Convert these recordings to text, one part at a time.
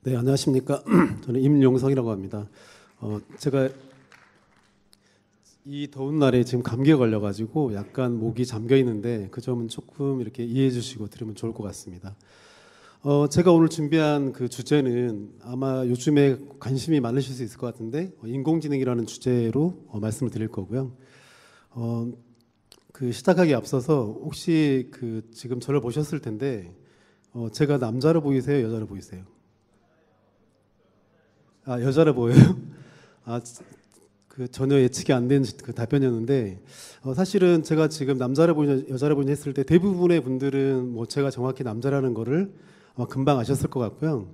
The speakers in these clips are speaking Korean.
네, 안녕하십니까. 저는 임용성이라고 합니다. 제가 이 더운 날에 지금 감기에 걸려가지고 약간 목이 잠겨 있는데 그 점은 조금 이렇게 이해해 주시고 들으면 좋을 것 같습니다. 제가 오늘 준비한 그 주제는 아마 요즘에 관심이 많으실 수 있을 것 같은데 인공지능이라는 주제로 말씀을 드릴 거고요. 그 시작하기 앞서서 혹시 그 지금 저를 보셨을 텐데 제가 남자로 보이세요? 여자로 보이세요? 아, 여자로 보여요? 아, 그 전혀 예측이 안 된 그 답변이었는데 사실은 제가 지금 남자로 보이냐 여자로 보이냐 했을 때 대부분의 분들은 뭐 제가 정확히 남자라는 거를 금방 아셨을 것 같고요.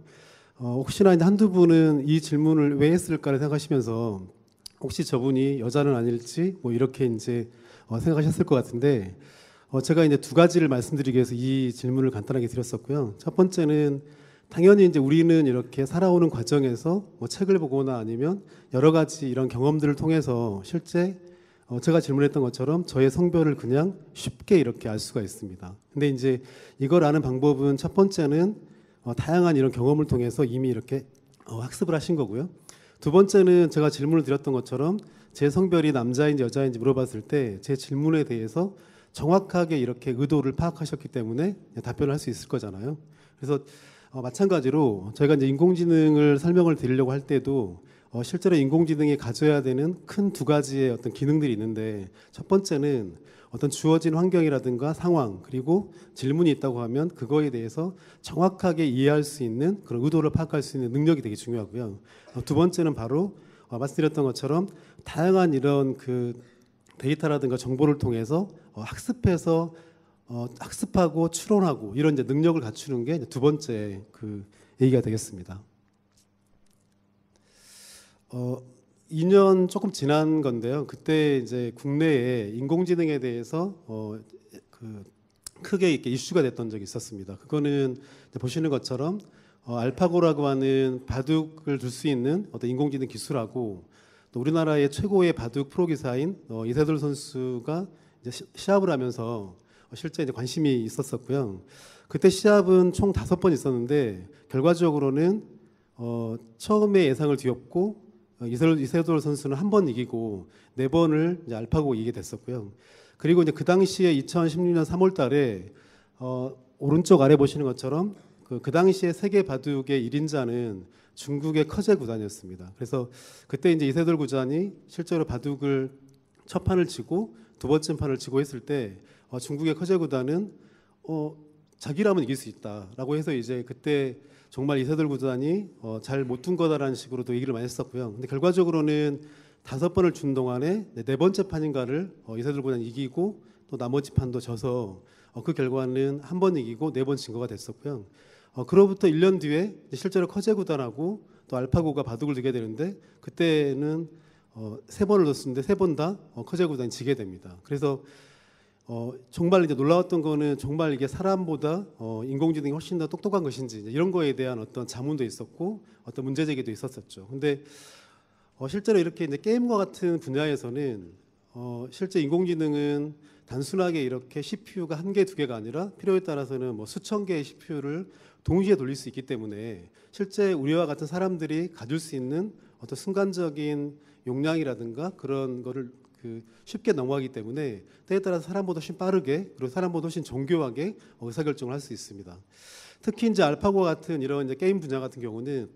혹시나 이제 한두 분은 이 질문을 왜 했을까를 생각하시면서 혹시 저분이 여자는 아닐지 뭐 이렇게 이제 생각하셨을 것 같은데 제가 이제 두 가지를 말씀드리기 위해서 이 질문을 간단하게 드렸었고요. 첫 번째는 당연히 이제 우리는 이렇게 살아오는 과정에서 뭐 책을 보거나 아니면 여러 가지 이런 경험들을 통해서 실제 제가 질문했던 것처럼 저의 성별을 그냥 쉽게 이렇게 알 수가 있습니다. 근데 이제 이걸 아는 방법은 첫 번째는 다양한 이런 경험을 통해서 이미 이렇게 학습을 하신 거고요. 두 번째는 제가 질문을 드렸던 것처럼 제 성별이 남자인지 여자인지 물어봤을 때 제 질문에 대해서 정확하게 이렇게 의도를 파악하셨기 때문에 답변을 할 수 있을 거잖아요. 그래서 마찬가지로 저희가 이제 인공지능을 설명을 드리려고 할 때도 실제로 인공지능이 가져야 되는 큰 두 가지의 어떤 기능들이 있는데 첫 번째는 어떤 주어진 환경이라든가 상황 그리고 질문이 있다고 하면 그거에 대해서 정확하게 이해할 수 있는 그런 의도를 파악할 수 있는 능력이 되게 중요하고요. 두 번째는 바로 말씀드렸던 것처럼 다양한 이런 그 데이터라든가 정보를 통해서 학습해서 학습하고 추론하고 이런 이제 능력을 갖추는 게 두 번째 그 얘기가 되겠습니다. 2년 조금 지난 건데요. 그때 이제 국내에 인공지능에 대해서 그 크게 이렇게 이슈가 됐던 적이 있었습니다. 그거는 보시는 것처럼 알파고라고 하는 바둑을 둘 수 있는 어떤 인공지능 기술하고 또 우리나라의 최고의 바둑 프로 기사인 이세돌 선수가 이제 시합을 하면서 실제 이제 관심이 있었었고요. 그때 시합은 총 5번 있었는데 결과적으로는 처음에 예상을 뒤엎고 이세돌 선수는 한 번 이기고 4번을 이제 알파고 이기게 됐었고요. 그리고 이제 그 당시에 2016년 3월달에 오른쪽 아래 보시는 것처럼 그 당시에 세계 바둑의 1인자는 중국의 커제 구단이었습니다. 그래서 그때 이제 이세돌 구단이 실제로 바둑을 첫 판을 치고 두 번째 판을 치고 했을 때 중국의 커제 구단은 자기라면 이길 수 있다라고 해서 이제 그때 정말 이세돌 구단이 잘 못 둔 거다라는 식으로도 얘기를 많이 했었고요. 근데 결과적으로는 5번을 준 동안에 4번째 판인가를 이세돌 구단이 이기고 또 나머지 판도 져서 그 결과는 한 번 이기고 4번 진 거가 됐었고요. 그로부터 1년 뒤에 실제로 커제 구단하고 또 알파고가 바둑을 두게 되는데 그때는 3번을 뒀는데 3번 다 커제 구단이 지게 됩니다. 그래서 정말 이제 놀라웠던 거는 정말 이게 사람보다 인공지능이 훨씬 더 똑똑한 것인지 이런 거에 대한 어떤 자문도 있었고 어떤 문제 제기도 있었었죠. 근데 실제로 이렇게 이제 게임과 같은 분야에서는 실제 인공지능은 단순하게 이렇게 CPU가 1개, 2개가 아니라 필요에 따라서는 뭐 수천 개의 CPU를 동시에 돌릴 수 있기 때문에 실제 우리와 같은 사람들이 가질 수 있는 어떤 순간적인 용량이라든가 그런 거를 쉽게 넘어가기 때문에 때에 따라서 사람보다 훨씬 빠르게 그리고 사람보다 훨씬 정교하게 의사결정을 할 수 있습니다. 특히 이제 알파고 같은 이런 이제 게임 분야 같은 경우는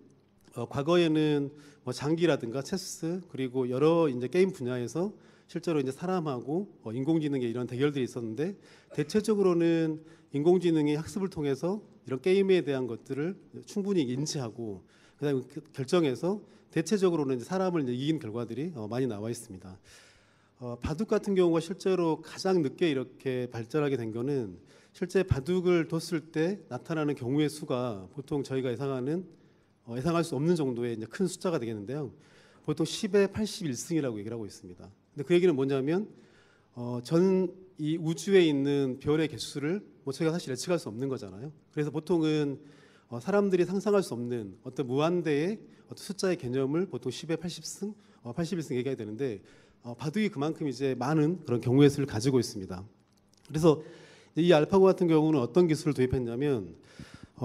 과거에는 뭐 장기라든가 체스 그리고 여러 이제 게임 분야에서 실제로 이제 사람하고 인공지능의 이런 대결들이 있었는데 대체적으로는 인공지능이 학습을 통해서 이런 게임에 대한 것들을 충분히 인지하고 그다음에 결정해서 대체적으로는 이제 사람을 이제 이긴 결과들이 많이 나와 있습니다. 바둑 같은 경우가 실제로 가장 늦게 이렇게 발전하게 된 거는 실제 바둑을 뒀을 때 나타나는 경우의 수가 보통 저희가 예상할 수 없는 정도의 이제 큰 숫자가 되겠는데요. 보통 10에 81승이라고 얘기를 하고 있습니다. 근데 그 얘기는 뭐냐면 전 이 우주에 있는 별의 개수를 뭐 저희가 사실 예측할 수 없는 거잖아요. 그래서 보통은 사람들이 상상할 수 없는 어떤 무한대의 어떤 숫자의 개념을 보통 10에 80승, 81승 얘기해야 되는데 바둑이 그만큼 이제 많은 그런 경우의 수를 가지고 있습니다. 그래서 이 알파고 같은 경우는 어떤 기술을 도입했냐면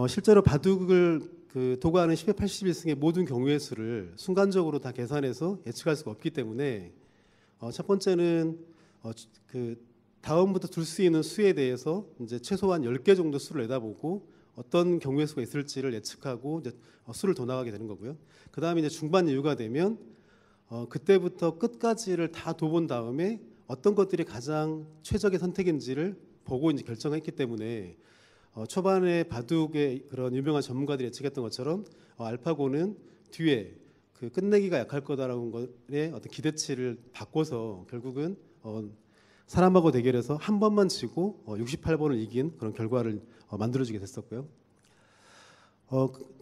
실제로 바둑을 그 도가는 10의 81승의 모든 경우의 수를 순간적으로 다 계산해서 예측할 수가 없기 때문에 첫 번째는 그 다음부터 둘 수 있는 수에 대해서 이제 최소한 10개 정도 수를 내다보고 어떤 경우의 수가 있을지를 예측하고 이제 수를 더 나가게 되는 거고요. 그 다음에 이제 중반 이후가 되면 그때부터 끝까지를 다 둬본 다음에 어떤 것들이 가장 최적의 선택인지를 보고 이제 결정했기 때문에 초반에 바둑의 그런 유명한 전문가들이 예측했던 것처럼 알파고는 뒤에 그 끝내기가 약할 거다라는 것에 어떤 기대치를 바꿔서 결국은 사람하고 대결해서 한 번만 지고 68번을 이긴 그런 결과를 만들어주게 됐었고요.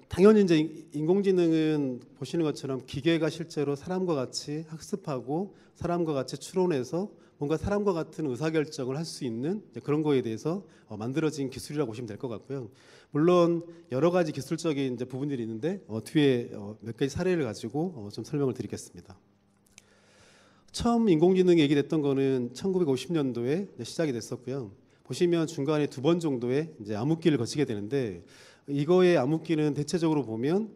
당연히 이제 인공지능은 보시는 것처럼 기계가 실제로 사람과 같이 학습하고 사람과 같이 추론해서 뭔가 사람과 같은 의사결정을 할 수 있는 그런 거에 대해서 만들어진 기술이라고 보시면 될 것 같고요. 물론 여러 가지 기술적인 이제 부분들이 있는데 뒤에 몇 가지 사례를 가지고 좀 설명을 드리겠습니다. 처음 인공지능이 얘기됐던 거는 1950년도에 시작이 됐었고요. 보시면 중간에 2번 정도의 이제 암흑기를 거치게 되는데 이거의 암흑기는 대체적으로 보면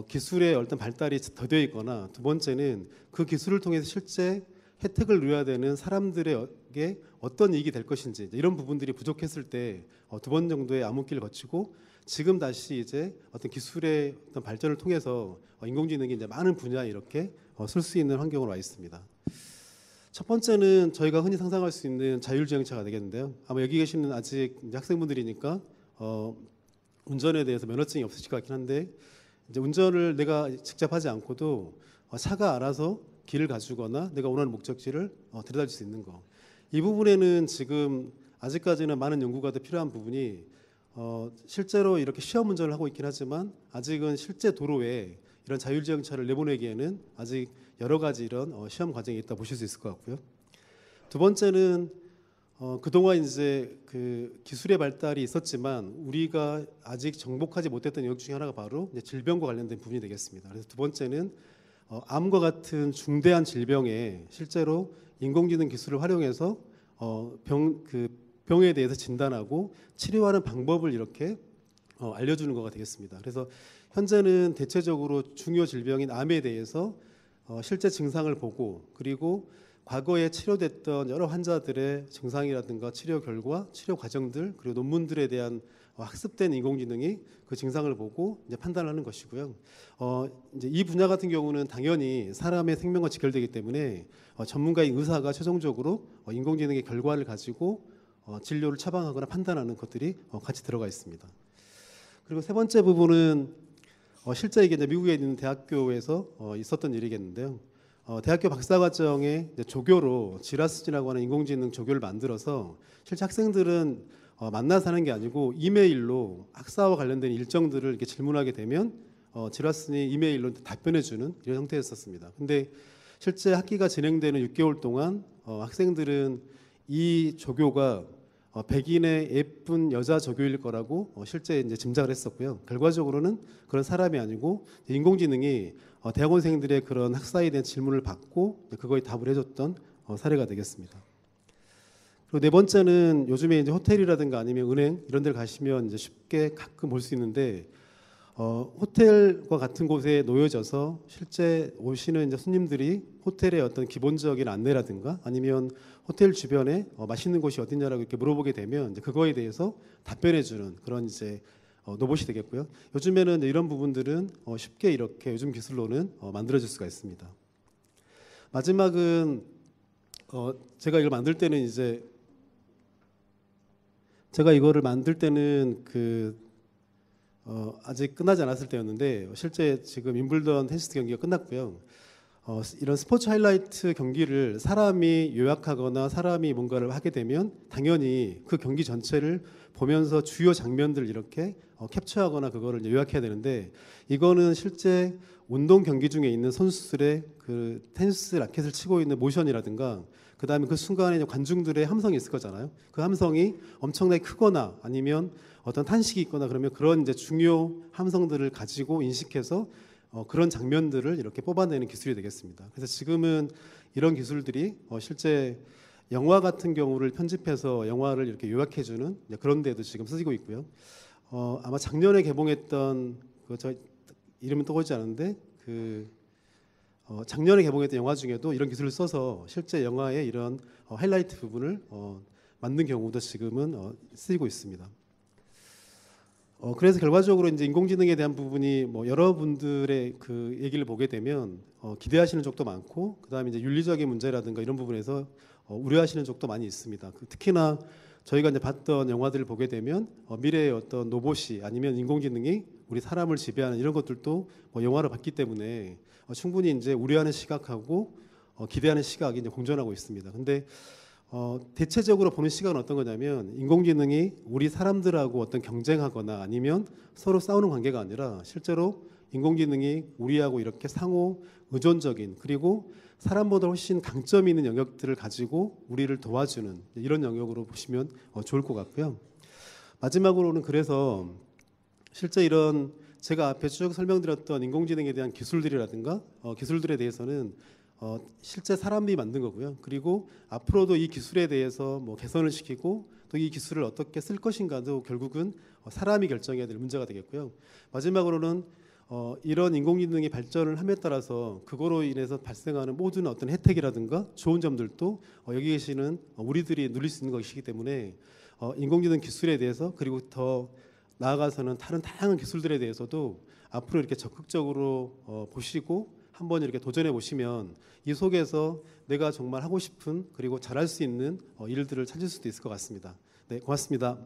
기술의 어떤 발달이 더뎌 있거나 두 번째는 그 기술을 통해서 실제 혜택을 누려야 되는 사람들에게 어떤 이익이 될 것인지 이런 부분들이 부족했을 때 2번 정도의 암흑기를 거치고 지금 다시 이제 어떤 기술의 어떤 발전을 통해서 인공지능이 이제 많은 분야에 이렇게 쓸 수 있는 환경으로 와 있습니다. 첫 번째는 저희가 흔히 상상할 수 있는 자율주행차가 되겠는데요. 아마 여기 계시는 아직 학생분들이니까 운전에 대해서 면허증이 없으실 것 같긴 한데 이제 운전을 내가 직접 하지 않고도 차가 알아서 길을 가주거나 내가 원하는 목적지를 데려다 줄 수 있는 거. 이 부분에는 지금 아직까지는 많은 연구가 더 필요한 부분이 실제로 이렇게 시험 운전을 하고 있긴 하지만 아직은 실제 도로에 이런 자율주행차를 내보내기에는 아직 여러 가지 이런 시험 과정이 있다 보실 수 있을 것 같고요. 두 번째는 그동안 이제 그 기술의 발달이 있었지만 우리가 아직 정복하지 못했던 영역 중에 하나가 바로 이제 질병과 관련된 부분이 되겠습니다. 그래서 두 번째는 암과 같은 중대한 질병에 실제로 인공지능 기술을 활용해서 병에 대해서 진단하고 치료하는 방법을 이렇게 알려주는 거가 되겠습니다. 그래서 현재는 대체적으로 중요 질병인 암에 대해서 실제 증상을 보고 그리고 과거에 치료됐던 여러 환자들의 증상이라든가 치료 결과, 치료 과정들 그리고 논문들에 대한 학습된 인공지능이 그 증상을 보고 이제 판단하는 것이고요. 이제 이 분야 같은 경우는 당연히 사람의 생명과 직결되기 때문에 전문가인 의사가 최종적으로 인공지능의 결과를 가지고 진료를 처방하거나 판단하는 것들이 같이 들어가 있습니다. 그리고 세 번째 부분은 실제 이게 이제 미국에 있는 대학교에서 있었던 일이겠는데요. 대학교 박사과정에 조교로 지라스지라고 하는 인공지능 조교를 만들어서 실제 학생들은 만나서 하는 게 아니고 이메일로 학사와 관련된 일정들을 이렇게 질문하게 되면 지라스니 이메일로 답변해주는 이런 형태였었습니다. 근데 실제 학기가 진행되는 6개월 동안 학생들은 이 조교가 백인의 예쁜 여자 조교일 거라고 실제 이제 짐작을 했었고요. 결과적으로는 그런 사람이 아니고 인공지능이 대학원생들의 그런 학사에 대한 질문을 받고 그거에 답을 해줬던 사례가 되겠습니다. 그리고 네 번째는 요즘에 이제 호텔이라든가 아니면 은행 이런 데 가시면 이제 쉽게 가끔 볼 수 있는데 호텔과 같은 곳에 놓여져서 실제 오시는 이제 손님들이 호텔의 어떤 기본적인 안내라든가 아니면 호텔 주변에 맛있는 곳이 어디냐라고 이렇게 물어보게 되면 이제 그거에 대해서 답변해주는 그런 이제 로봇이 되겠고요. 요즘에는 이런 부분들은 쉽게 이렇게 요즘 기술로는 만들어질 수가 있습니다. 마지막은 제가 이걸 만들 때는 이제 제가 이거를 만들 때는 아직 끝나지 않았을 때였는데 실제 지금 윈블던 테스트 경기가 끝났고요. 이런 스포츠 하이라이트 경기를 사람이 요약하거나 사람이 뭔가를 하게 되면 당연히 그 경기 전체를 보면서 주요 장면들 이렇게 캡처하거나 그거를 요약해야 되는데 이거는 실제 운동 경기 중에 있는 선수들의 그 테니스 라켓을 치고 있는 모션이라든가 그 다음에 그 순간에 관중들의 함성이 있을 거잖아요. 그 함성이 엄청나게 크거나 아니면 어떤 탄식이 있거나 그러면 그런 이제 중요 함성들을 가지고 인식해서 그런 장면들을 이렇게 뽑아내는 기술이 되겠습니다. 그래서 지금은 이런 기술들이 실제 영화 같은 경우를 편집해서 영화를 이렇게 요약해주는 그런 데도 지금 쓰이고 있고요. 아마 작년에 개봉했던 저 이름은 떠오르지 않은데 작년에 개봉했던 영화 중에도 이런 기술을 써서 실제 영화의 이런 하이라이트 부분을 만든 경우도 지금은 쓰이고 있습니다. 그래서 결과적으로 이제 인공지능에 대한 부분이 뭐 여러분들의 그 얘기를 보게 되면 기대하시는 쪽도 많고, 그다음에 이제 윤리적인 문제라든가 이런 부분에서 우려하시는 쪽도 많이 있습니다. 특히나 저희가 이제 봤던 영화들을 보게 되면 미래의 어떤 로봇이 아니면 인공지능이 우리 사람을 지배하는 이런 것들도 영화로 봤기 때문에 충분히 이제 우려하는 시각하고 기대하는 시각이 이제 공존하고 있습니다. 근데 대체적으로 보는 시각은 어떤 거냐면, 인공지능이 우리 사람들하고 어떤 경쟁하거나 아니면 서로 싸우는 관계가 아니라 실제로 인공지능이 우리하고 이렇게 상호 의존적인, 그리고 사람보다 훨씬 강점이 있는 영역들을 가지고 우리를 도와주는 이런 영역으로 보시면 좋을 것 같고요. 마지막으로는 그래서 실제 이런 제가 앞에 쭉 설명드렸던 인공지능에 대한 기술들이라든가 기술들에 대해서는 실제 사람이 만든 거고요. 그리고 앞으로도 이 기술에 대해서 뭐 개선을 시키고 또 이 기술을 어떻게 쓸 것인가도 결국은 사람이 결정해야 될 문제가 되겠고요. 마지막으로는 이런 인공지능이 발전을 함에 따라서 그거로 인해서 발생하는 모든 어떤 혜택이라든가 좋은 점들도 여기 계시는 우리들이 누릴 수 있는 것이기 때문에 인공지능 기술에 대해서, 그리고 더 나아가서는 다른 다양한 기술들에 대해서도 앞으로 이렇게 적극적으로 보시고 한번 이렇게 도전해 보시면 이 속에서 내가 정말 하고 싶은, 그리고 잘할 수 있는 일들을 찾을 수도 있을 것 같습니다. 네, 고맙습니다.